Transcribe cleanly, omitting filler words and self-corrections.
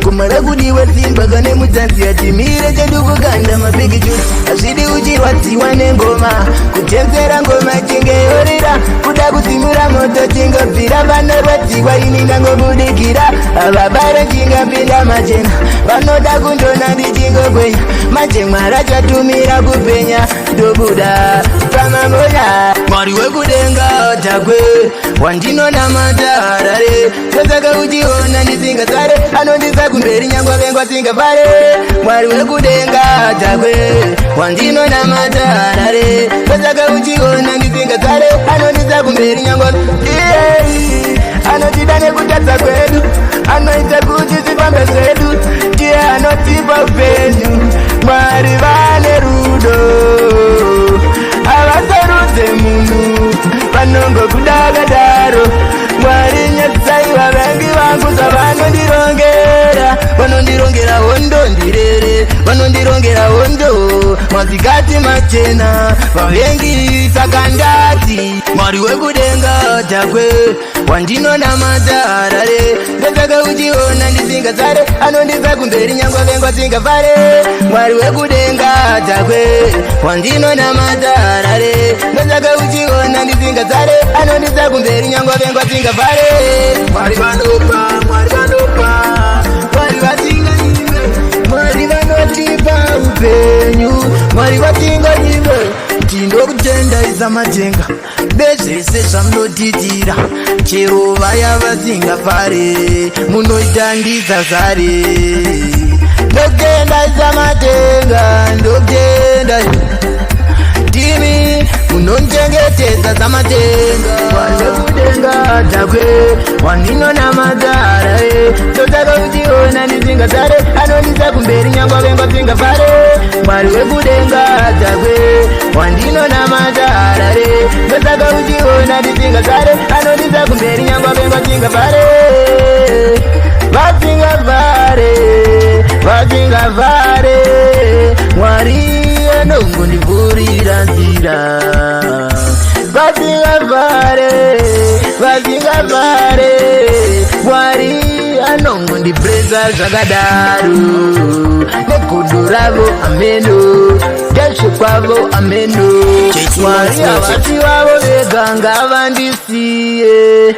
kumara kudiwa simba kane mutanzi atimire chedukuganda mapiki chuti azvidi uchirwadziwa nengoma kutenzera ngoma chingeyorera kuda kudzimura moto chingobvira vanorwadziwa ini ndangobudikira avabare chingapinda machena vanoda kundona ndichingogwenya manje mwara chatumira kupenya ndobuda pamamboya mwari wekudenga takwe wandinonamata harare sezaka uchiona ndisingatsare anondisa kumberi nyangwa vengwa singapare mwari wekudenga takwe wandinonamata harare sezaka uchiona ndisingatsare anondisa kumberi nyangwa anotida nekutadza kwedu anoita kuti tifambe zvedu tiye anotipa upenyu mwari vane rudo havasarudze munhu vanongokudakadaro mwari nyadzai vavengi vangu vanondirongera hondo ndirere vanondirongera hondo mazikati machena vavengi saka ndati mwari wekudenga takwe wandinonamata harare ndosaka uchiona ndisingatsare anondisa kumberi nyangwa vengwa singafare mwari wekudenga takwe wandinonamata harare ndosaka uchiona ndisingatsare anondisa kumberi nyangwa vengwa singafare mwari vanopa mwari vanopa mwari vatinganyime mwari vanotipa upenyu mwari vatinganyime tindokutenda isamatenga bezvese zvamunotitira chero vaya vasingafare munoita ndisazare ndokutenda isamatenga ndokutenda timi munochengetedza samatenga wandekudenga takwe wandinonamadzara ndosaka uchiona ndisingatsare anondisa kumberi nyangwa vengwa singafare mwari wekudenga takwe wandinonamadzara ndosaka uchiona ndisingatsare anondisa kumberi nyangwa vengwa singafare vasingafare vasingafare mwari anongondivhurira nzira vasingafare vasingafare mwari anongondipresa zvakadaro negodo ravo ameno ndezvo kwavo ameno mwari havasi vavo vega ngavandisiye